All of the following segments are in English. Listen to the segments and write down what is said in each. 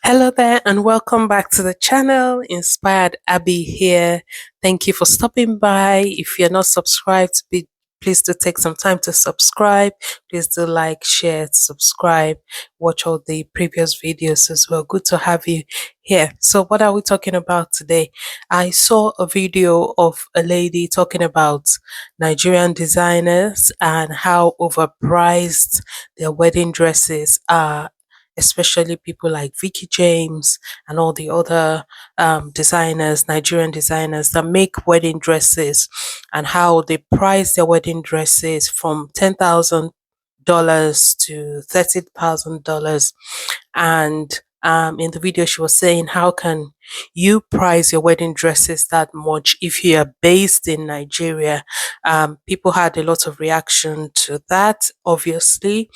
Hello there and welcome back to the channel. Inspired Abby here. Thank you for stopping by. If you're not subscribed, please do take some time to subscribe. Please do like, share, subscribe, watch all the previous videos as well. Good to have you here. So what are we talking about today? I saw a video of a lady talking about Nigerian designers and how overpriced their wedding dresses are, especially people like Veekee James and all the other designers, Nigerian designers that make wedding dresses, and how they price their wedding dresses from $10,000 to $30,000. And in the video, she was saying, how can you price your wedding dresses that much if you are based in Nigeria? People had a lot of reaction to that, obviously,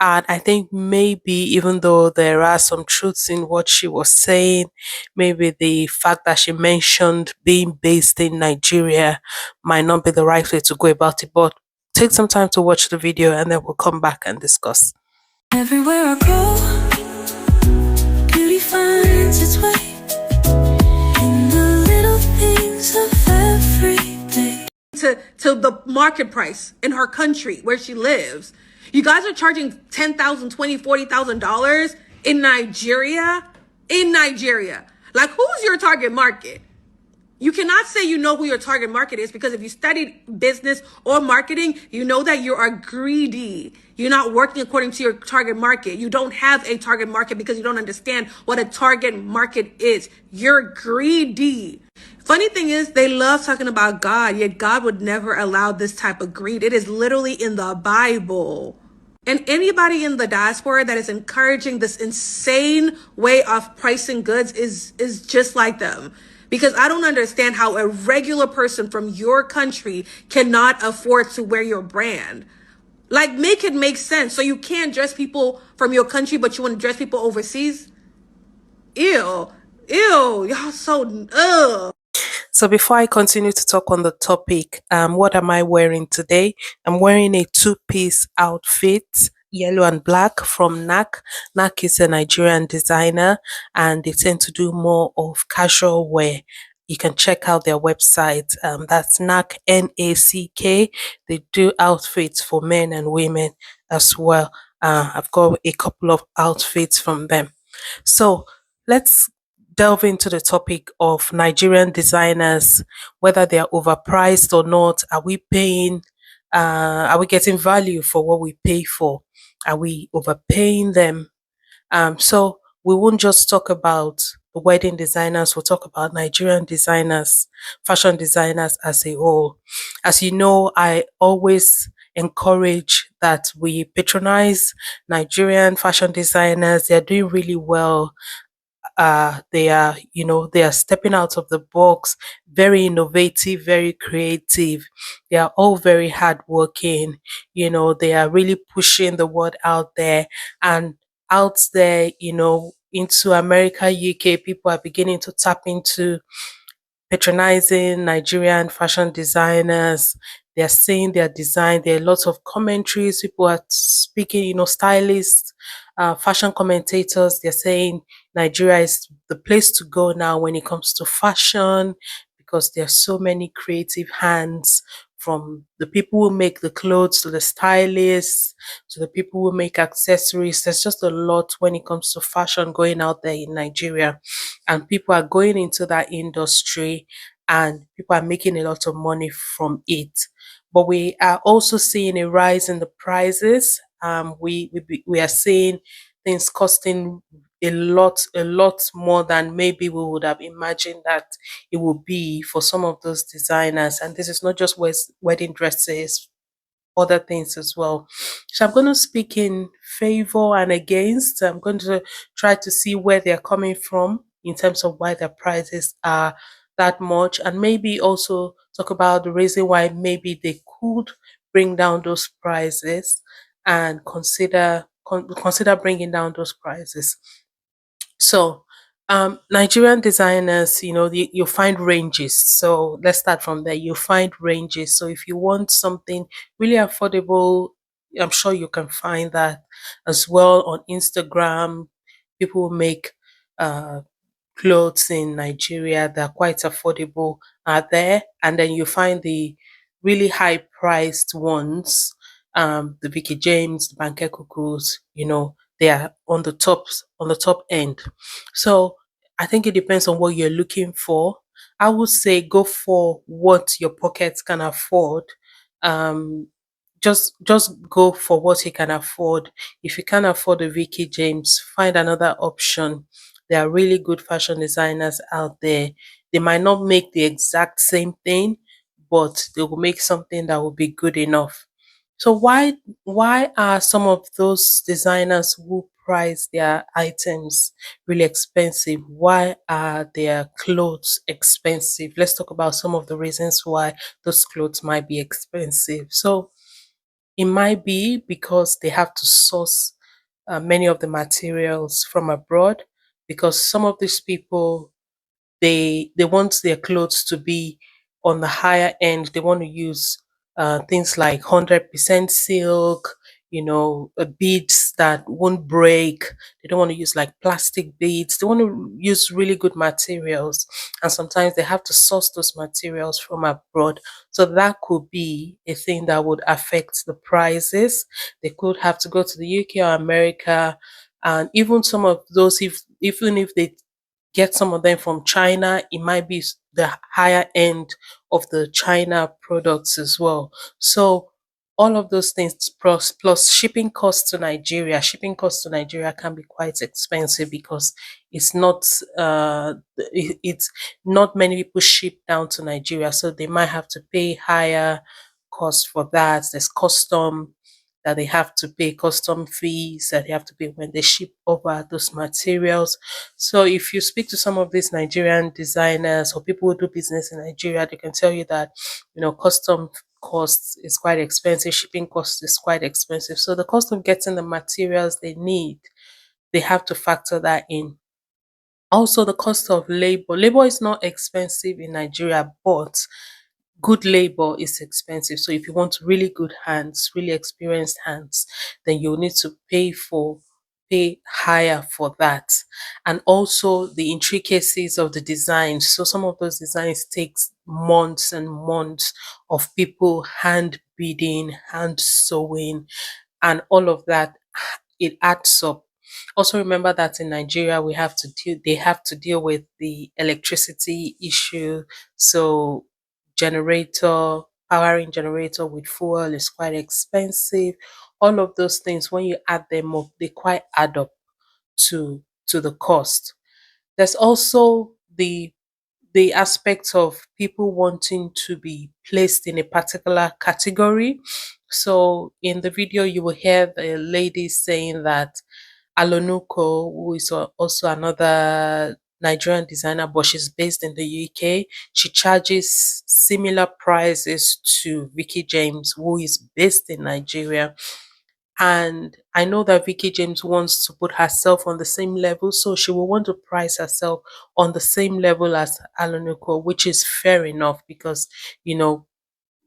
and I think maybe even though there are some truths in what she was saying, maybe the fact that she mentioned being based in Nigeria might not be the right way to go about it. But take some time to watch the video and then we'll come back and discuss. Everywhere I go, beauty finds its way in the little things of every day. To the market price in her country where she lives. You guys are charging $10,000, $20,000, $40,000 in Nigeria? In Nigeria. Like, who's your target market? You cannot say you know who your target market is, because if you studied business or marketing, you know that you are greedy. You're not working according to your target market. You don't have a target market because you don't understand what a target market is. You're greedy. Funny thing is, they love talking about God, yet God would never allow this type of greed. It is literally in the Bible. And anybody in the diaspora that is encouraging this insane way of pricing goods is just like them. Because I don't understand how a regular person from your country cannot afford to wear your brand. Like, make it make sense. So you can't dress people from your country, but you want to dress people overseas? Ew. Ew. Y'all so, ugh. So before I continue to talk on the topic, what am I wearing today? I'm wearing a two-piece outfit, yellow and black, from 𝐼𝐸𝐾. 𝐼𝐸𝐾 is a Nigerian designer and they tend to do more of casual wear. You can check out their website. That's 𝐼𝐸𝐾, NACK. They do outfits for men and women as well. I've got a couple of outfits from them. So let's delve into the topic of Nigerian designers, whether they are overpriced or not. Are we paying, are we getting value for what we pay for? Are we overpaying them? So we won't just talk about the wedding designers, we'll talk about Nigerian designers, fashion designers as a whole. As you know, I always encourage that we patronize Nigerian fashion designers. They're doing really well. They are, they are stepping out of the box, very innovative, very creative. They are all very hardworking. They are really pushing the word out there, and out there, into America, UK, people are beginning to tap into patronizing Nigerian fashion designers. They're saying their design. There are lots of commentaries. People are speaking, stylists, fashion commentators. They're saying Nigeria is the place to go now when it comes to fashion, because there are so many creative hands, from the people who make the clothes to the stylists to the people who make accessories. There's just a lot when it comes to fashion going out there in Nigeria, and people are going into that industry and people are making a lot of money from it. But we are also seeing a rise in the prices. We are seeing things costing a lot more than maybe we would have imagined that it would be for some of those designers. And this is not just wedding dresses, other things as well. So I'm going to speak in favor and against. I'm going to try to see where they're coming from in terms of why their prices are that much, and maybe also talk about the reason why maybe they could bring down those prices, and consider bringing down those prices. So, Nigerian designers, you find ranges. So let's start from there. You find ranges. So if you want something really affordable, I'm sure you can find that as well on Instagram. People make uh, clothes in Nigeria that are quite affordable are there, and then you find the really high priced ones, the Veekee James, the 𝐼𝐻𝐾𝐭s, they are on the top end. So I think it depends on what you're looking for. I would say go for what your pockets can afford. Um, just go for what you can afford. If you can't afford a Veekee James, find another option. There are really good fashion designers out there. They might not make the exact same thing, but they will make something that will be good enough. So why are some of those designers who price their items really expensive? Why are their clothes expensive? Let's talk about some of the reasons why those clothes might be expensive. So it might be because they have to source many of the materials from abroad, because some of these people, they want their clothes to be on the higher end. They want to use things like 100% silk, beads that won't break. They don't want to use like plastic beads. They want to use really good materials, and sometimes they have to source those materials from abroad. So that could be a thing that would affect the prices. They could have to go to the UK or America, and even some of those, if even if they get some of them from China, it might be the higher end of the China products as well. So all of those things plus shipping costs to Nigeria. Shipping costs to Nigeria can be quite expensive because it's not it's not many people ship down to Nigeria, so they might have to pay higher cost for that. There's custom that they have to pay, custom fees that they have to pay when they ship over those materials. So if you speak to some of these Nigerian designers or people who do business in Nigeria, they can tell you that, custom costs is quite expensive, shipping cost is quite expensive. So the cost of getting the materials they need, they have to factor that in. Also, the cost of labor. Labor is not expensive in Nigeria, but good labor is expensive. So if you want really good hands, really experienced hands, then you'll need to pay higher for that. And also the intricacies of the designs. So some of those designs takes months and months of people hand beading, hand sewing, and all of that. It adds up. Also remember that in Nigeria they have to deal with the electricity issue. So generator, powering generator with fuel is quite expensive. All of those things, when you add them up, they quite add up to the cost. There's also the aspect of people wanting to be placed in a particular category. So in the video, you will hear the lady saying that 𝐼𝐻𝐾𝐭, who is also another Nigerian designer, but she's based in the UK, she charges similar prices to Veekee James, who is based in Nigeria. And I know that Veekee James wants to put herself on the same level, so she will want to price herself on the same level as 𝐼𝐻𝐾𝐭, which is fair enough because, you know,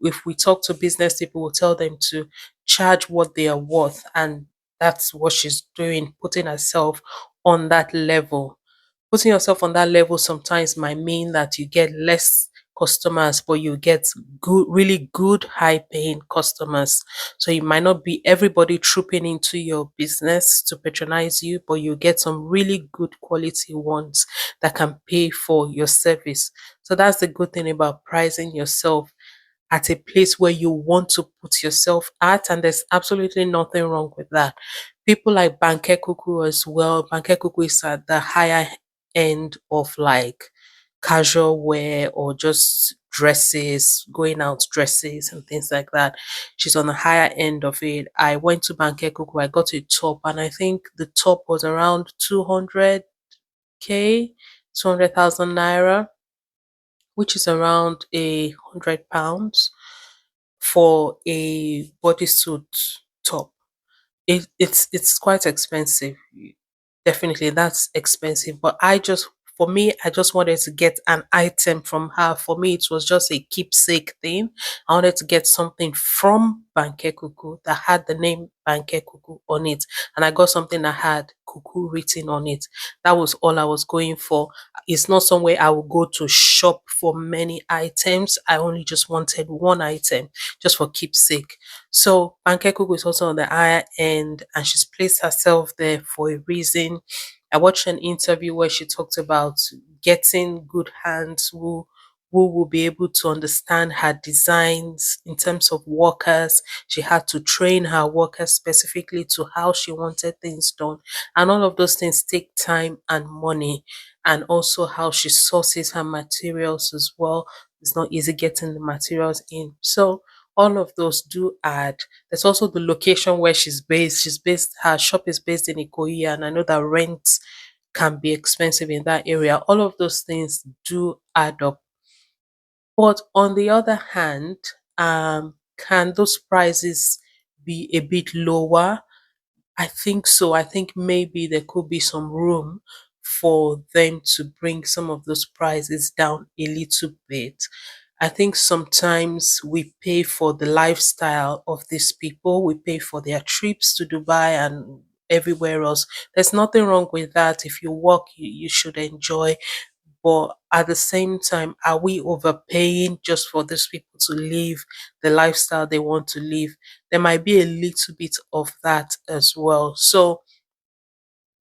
if we talk to business people, we'll tell them to charge what they are worth, and that's what she's doing, putting herself on that level. Putting yourself on that level sometimes might mean that you get less customers, but you get good, really good, high paying customers. So it might not be everybody trooping into your business to patronize you, but you get some really good quality ones that can pay for your service. So that's the good thing about pricing yourself at a place where you want to put yourself at, and there's absolutely nothing wrong with that. People like 𝐵𝐻𝐾𝐭 as well. 𝐵𝐻𝐾𝐭 is at the higher end of like casual wear or just dresses, going out dresses and things like that. She's on the higher end of it. I went to 𝐵𝐻𝐾𝐭, I got a top, and I think the top was around 200k, 200,000 naira, which is around £100 for a bodysuit top. It's quite expensive. Definitely, that's expensive. But I just For me, I just wanted to get an item from her. For me, it was just a keepsake thing. I wanted to get something from 𝐵𝐴NK that had the name 𝐵𝐴NK on it. And I got something that had cuckoo written on it. That was all I was going for. It's not somewhere I will go to shop for many items. I only just wanted one item just for keepsake. So 𝐵𝐴NK is also on the higher end, and she's placed herself there for a reason. I watched an interview where she talked about getting good hands who will be able to understand her designs in terms of workers. She had to train her workers specifically to how she wanted things done. And all of those things take time and money. And also how she sources her materials as well. It's not easy getting the materials in. So all of those do add. There's also the location where she's based. Her shop is based in Ikoyi, and I know that rent can be expensive in that area. All of those things do add up. But on the other hand, can those prices be a bit lower? I think so. I think maybe there could be some room for them to bring some of those prices down a little bit. I think sometimes we pay for the lifestyle of these people, we pay for their trips to Dubai and everywhere else. There's nothing wrong with that. If you work, you should enjoy. But at the same time, are we overpaying just for these people to live the lifestyle they want to live? There might be a little bit of that as well. So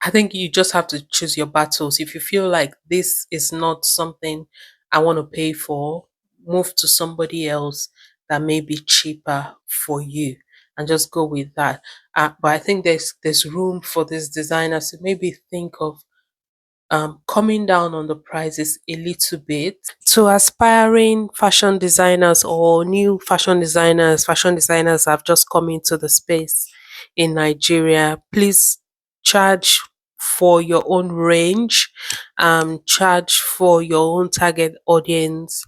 I think you just have to choose your battles. If you feel like this is not something I want to pay for, move to somebody else that may be cheaper for you and just go with that. But I think there's room for these designers to maybe think of coming down on the prices a little bit. To aspiring fashion designers or new fashion designers have just come into the space in Nigeria, please charge for your own range, charge for your own target audience.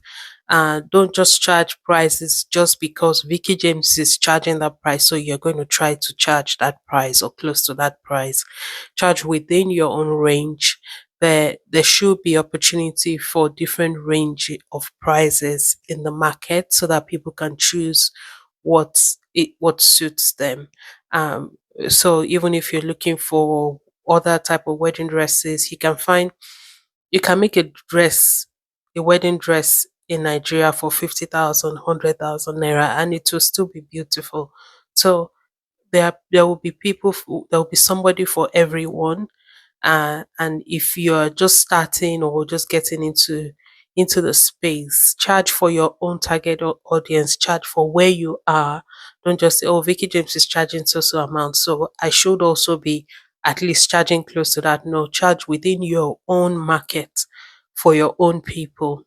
Don't just charge prices just because Veekee James is charging that price, so you're going to try to charge that price or close to that price. Charge within your own range. There should be opportunity for different range of prices in the market so that people can choose what suits them. So even if you're looking for other type of wedding dresses, you can make a wedding dress in Nigeria for 50,000, 100,000 naira, and it will still be beautiful. So there will be there will be somebody for everyone. And if you're just starting or just getting into the space, charge for your own target audience, charge for where you are. Don't just say, oh, Veekee James is charging so amount, so I should also be at least charging close to that. No, charge within your own market for your own people.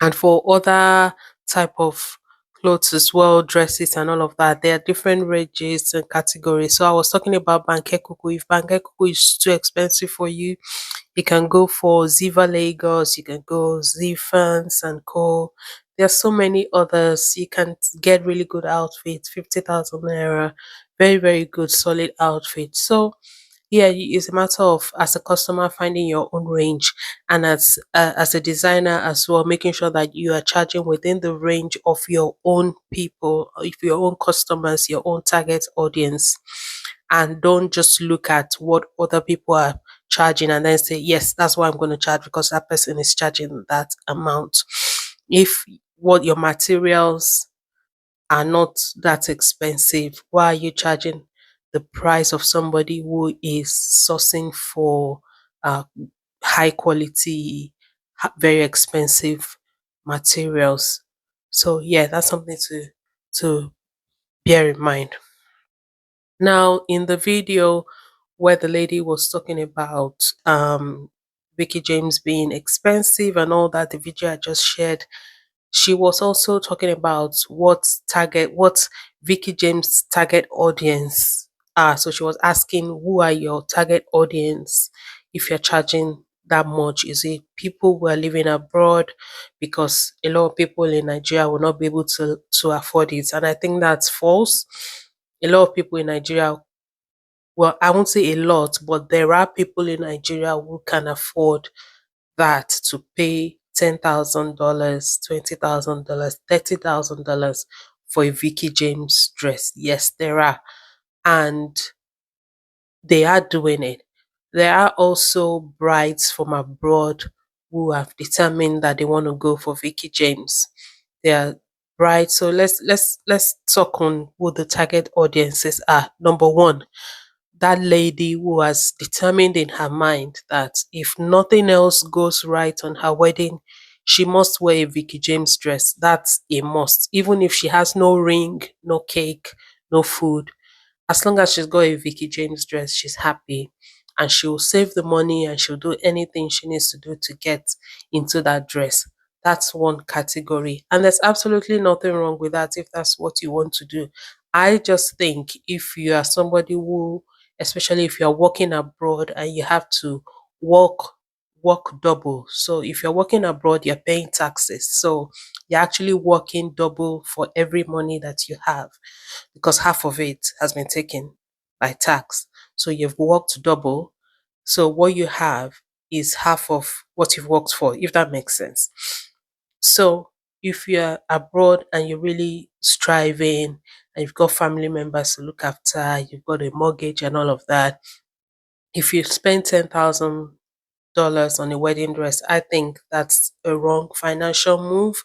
And for other type of clothes as well, dresses and all of that, there are different ranges and categories. So I was talking about 𝐵𝐴NK. If 𝐵𝐴NK is too expensive for you, you can go for 𝐶𝑎 Lagos, you can go 𝐬𝐿𝐵𝐴NC. There are so many others. You can get really good outfits, 50,000 naira, very, very good, solid outfit. So yeah, it's a matter of, as a customer, finding your own range, and as a designer as well, making sure that you are charging within the range of your own people, if your own customers, your own target audience, and don't just look at what other people are charging and then say, yes, that's what I'm going to charge because that person is charging that amount. If what your materials are not that expensive, why are you charging the price of somebody who is sourcing for uh, high quality, very expensive materials? So yeah, that's something to bear in mind. Now, in the video where the lady was talking about Veekee James being expensive and all that, the video I just shared, she was also talking about what Veekee James' target audience are. So she was asking, who are your target audience if you're charging that much? Is it people who are living abroad? Because a lot of people in Nigeria will not be able to afford it. And I think that's false. A lot of people in Nigeria, well, I won't say a lot, but there are people in Nigeria who can afford that to pay $10,000, $20,000, $30,000 for a Veekee James dress. Yes, there are. And they are doing it. There are also brides from abroad who have determined that they want to go for Veekee James. They are brides. So let's talk on who the target audiences are. Number one, that lady who has determined in her mind that if nothing else goes right on her wedding, she must wear a Veekee James dress. That's a must. Even if she has no ring, no cake, no food, as long as she's got a Veekee James dress, she's happy. And she'll save the money and she'll do anything she needs to do to get into that dress. That's one category. And there's absolutely nothing wrong with that if that's what you want to do. I just think if you are somebody who, especially if you're working abroad and you have to work work double. So if you're working abroad, you're paying taxes. So you're actually working double for every money that you have because half of it has been taken by tax. So you've worked double. So what you have is half of what you've worked for, if that makes sense. So if you're abroad and you're really striving and you've got family members to look after, you've got a mortgage and all of that, if you spend $10,000 on a wedding dress, I think that's a wrong financial move.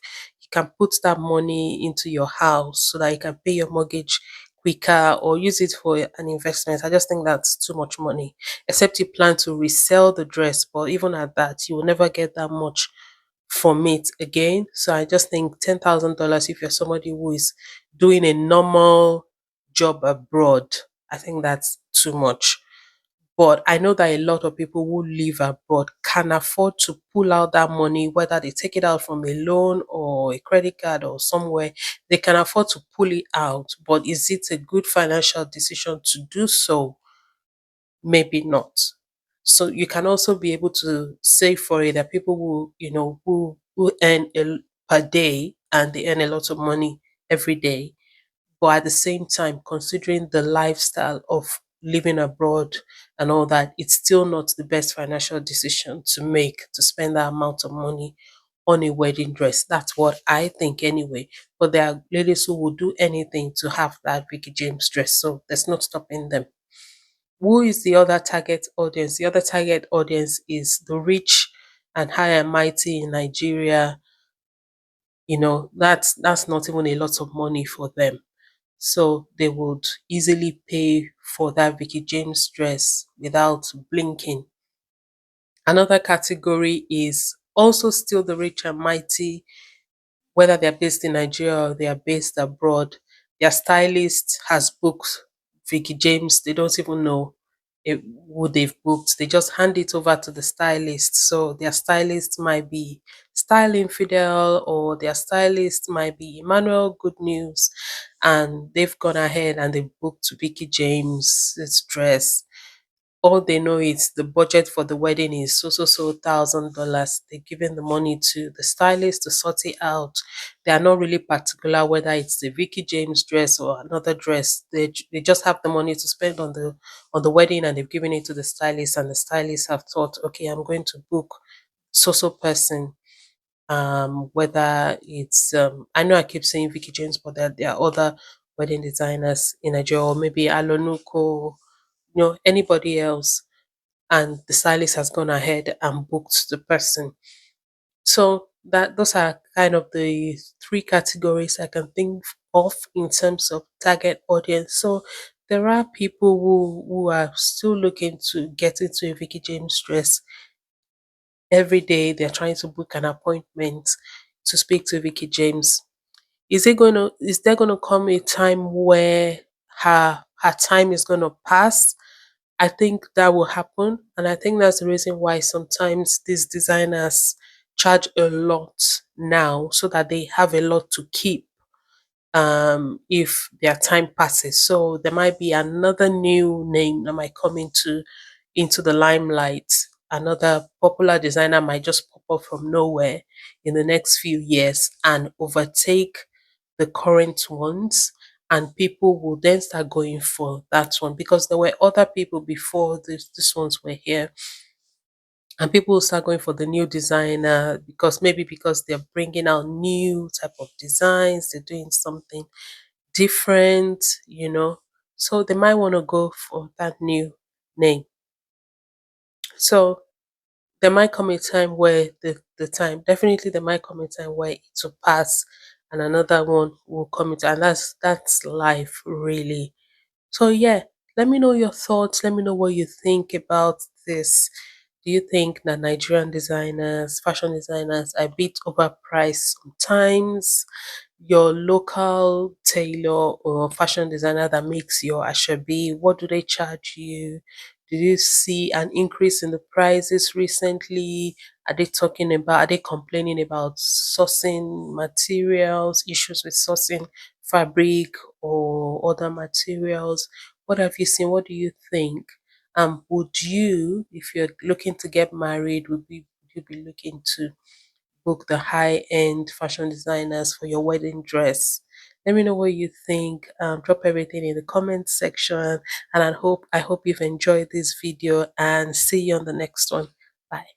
You can put that money into your house so that you can pay your mortgage quicker or use it for an investment. I just think that's too much money. Except you plan to resell the dress, but even at that, you will never get that much from it again. So I just think $10,000 if you're somebody who is doing a normal job abroad, I think that's too much. But I know that a lot of people who live abroad can afford to pull out that money, whether they take it out from a loan or a credit card or somewhere, they can afford to pull it out. But is it a good financial decision to do so? Maybe not. So you can also be able to save for it. There are people who, who earn per day and they earn a lot of money every day, but at the same time, considering the lifestyle of living abroad and all that, it's still not the best financial decision to make to spend that amount of money on a wedding dress. That's what I think anyway. But there are ladies who will do anything to have that Veekee James dress, so there's not stopping them. Who is the other target audience? The other target audience is the rich and high and mighty in Nigeria. That's not even a lot of money for them, so they would easily pay for that Veekee James dress without blinking. Another category is also still the rich and mighty, whether they're based in Nigeria or they are based abroad. Their stylist has booked Veekee James. They don't even know who they've booked. They just hand it over to the stylist. So their stylist might be Style Infidel or their stylist might be Emmanuel Good News. And they've gone ahead and they've booked Veekee James's dress. All they know is the budget for the wedding is so $1,000. They're giving the money to the stylist to sort it out. They are not really particular whether it's the Veekee James dress or another dress. They just have the money to spend on the wedding and they've given it to the stylist, and the stylist have thought, okay, I'm going to book so person. Whether it's I know I keep saying Veekee James, but there are other wedding designers in Nigeria, or maybe Alonuko, anybody else, and the stylist has gone ahead and booked the person. So that those are kind of the three categories I can think of in terms of target audience. So there are people who are still looking to get into a Veekee James dress. Every day they're trying to book an appointment to speak to Veekee James. Is there gonna come a time where her time is gonna pass? I think that will happen. And I think that's the reason why sometimes these designers charge a lot now so that they have a lot to keep if their time passes. So there might be another new name that might come into the limelight. Another popular designer might just pop up from nowhere in the next few years and overtake the current ones, and people will then start going for that one because there were other people before these ones were here and people will start going for the new designer because maybe because they're bringing out new type of designs, they're doing something different, so they might want to go for that new name. So there might come a time where the time definitely there might come a time where it will pass and another one will come into, and that's life really. So yeah, let me know your thoughts. Let me know what you think about this. Do you think that Nigerian designers, fashion designers, are a bit overpriced sometimes? Your local tailor or fashion designer that makes your ashabi, what do they charge you? Did you see an increase in the prices recently? Are they complaining about sourcing materials, issues with sourcing fabric or other materials? What have you seen? What do you think? Would you, if you're looking to get married, would you be looking to book the high-end fashion designers for your wedding dress? Let me know what you think. Drop everything in the comment section, and I hope you've enjoyed this video, and see you on the next one. Bye.